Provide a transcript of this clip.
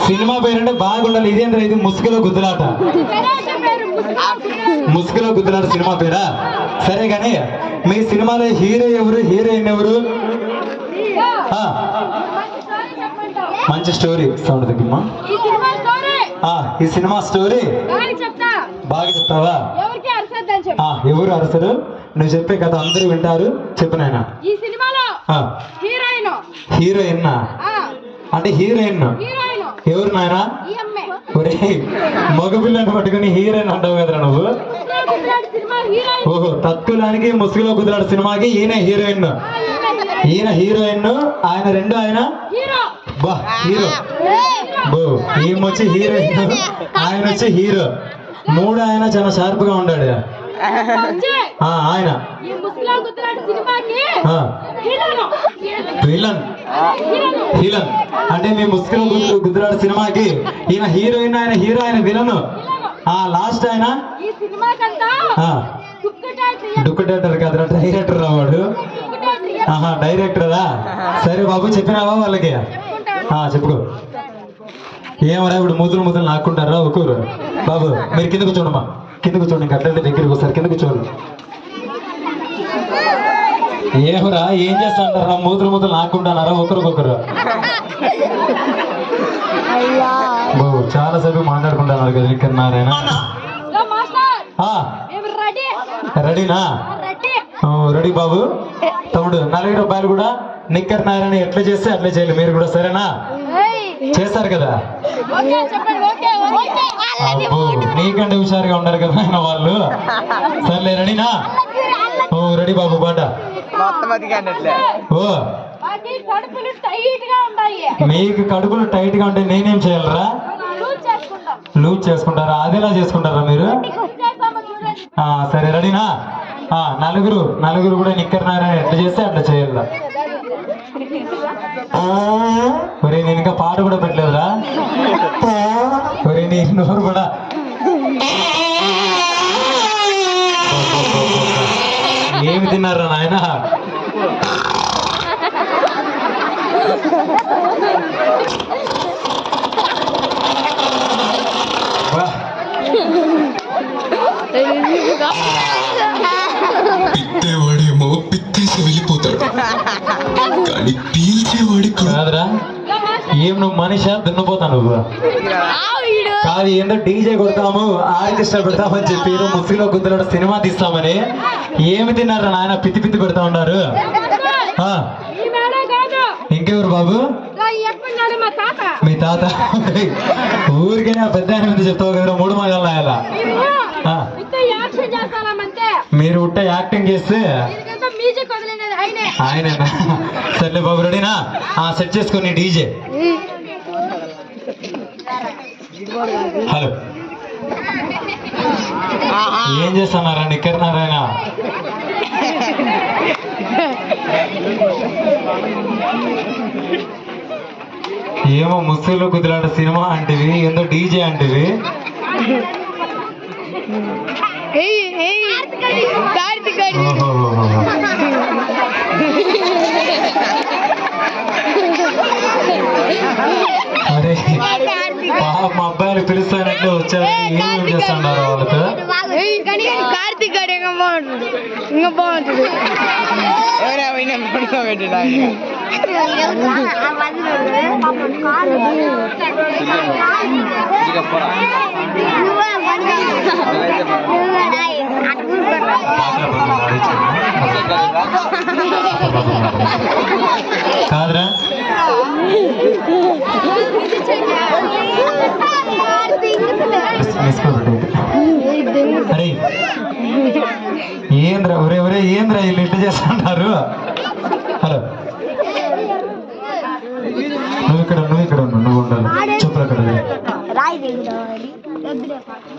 Cinema పేరంటే బాగుండాలి. ఇదేంద్ర ఇది ముసుగులో గుద్దులాట. ముసుగులో గుద్దులాట సినిమా పేరా? సరే కానీ మీ సినిమాలో హీరో ఎవరు, హీరోయిన్ ఎవరు? మంచి స్టోరీ సౌండ్ తగ్గమ్మా. ఈ సినిమా స్టోరీ బాగా చెప్తావా? ఎవరు అరసరు? నువ్వు చెప్పే కథ అందరూ వింటారు. చెప్పు నాయన. హీరోయిన్ అంటే హీరోయిన్ ఎవరు నాయన? ఒరే మగపిల్లని పట్టుకుని హీరోయిన్ అంటావు కదరా నువ్వు. ఓహో, తత్కులానికి ముసుగులో కుదిరాడు సినిమాకి ఈయన హీరోయిన్. ఈయన హీరోయిన్, ఆయన రెండు ఆయన బా హీరో. బో ఈమె హీరోయిన్, ఆయన వచ్చి హీరో. మూడు ఆయన చాలా షార్ప్ గా ఉన్నాడు. ఆయన విలన్. విలన్ అంటే మీ ముసుగులో గుద్దులాడు సినిమాకి ఈయన హీరోయిన్, ఆయన హీరో, ఆయన విలన్. లాస్ట్ ఆయన డైరెక్టర్ కదరా, డైరెక్టర్ రావాడు. డైరెక్టరా? సరే బాబు చెప్పినావా వాళ్ళకి? చెప్పుకో. ఏమరా ఇప్పుడు ముద్దులు నాకుంటారా ఒకరు? బాబు మీరు కింద కూర్చోండమ్మా, కింద కూర్చోండి. ఇంకా అట్లయితే దగ్గరికి వస్తారు, కింద కూర్చోండి. ఏమరా ఏం చేస్తాడారా? ముద్దులు నాకుంటానారా ఒకరికొకరు? బాబు చాలా సేపు మాట్లాడుకుంటున్నారు కదా ఇక్కడ నారాయణ. రెడీనా? రెడీ బాబు. తమ్ముడు 40 రూపాయలు కూడా నిక్కర్ నారాయణ ఎట్లా చేస్తే అట్లా చేయాలి మీరు కూడా, సరేనా? చేస్తారు కదా? అబ్బో నీకంటే హుషారుగా ఉన్నారు కదా ఆయన వాళ్ళు. సర్లే రెడీనా? రెడీ బాబు పాట. ఓ మీకు కడుపులు టైట్ గా ఉంటే నేనేం చేయాలరా? లూజ్ చేసుకుంటారా? అదేలా చేసుకుంటారా మీరు? సరే రెడీనా? నలుగురు కూడా నిక్కర్ నారాయణ ఎట్లా చేస్తే అట్లా చేయాల. ఒరే నేను ఇంకా పాట కూడా పెట్టలేదురా. ఒరే నీ నోరు కూడా. ఏమి తిన్నారా నాయన? పిత్తేవాడేమో పిత్తేసి వెళ్ళిపోతాడు, కానీ పీల్చేవాడి కాదురా. ఏం నువ్వు మనిషా దున్నపోతా నువ్వు? కాదు ఏందో డీజే కొడతాము, ఆర్కెస్ట్రా పెడతామని చెప్పి ముసుగులో గుద్దులో సినిమా తీస్తామని. ఏమి తిన్నారా నాయన? పిత్తి పెడతా ఉన్నారు. ఇంకెవరు బాబు? మీ తాత. ఊరికైనా పెద్ద ఆయన మీద చెప్తావు కదరా, 3 మగాలు నాయాలా? మీరు ఉట్ట యాక్టింగ్ చేస్తే ఆయనేనా? సర్లే బాబు రెడీనా? సెట్ చేసుకొని డీజే. హలో, ఏం చేస్తున్నారా నిక్కర్ నారాయణ? ఏమో ముసుగులో కుదిలాట సినిమా అంటివి, ఏందో డీజే అంటివి. అరే మా అబ్బాయిని పిలుస్తానంటే వచ్చారు. ఏం చేస్తున్నారు వాళ్ళతో? కార్తీక్ గారు ఇంకా బాగుంటుంది. కాదురా అరే ఏంద్రా? ఒరే ఏంద్రా వీళ్ళు ఇట్లా చేస్తుంటారు? హలో, నువ్వు ఇక్కడ ఉండు, నువ్వు ఉండాలి. చెప్పులు అక్కడ.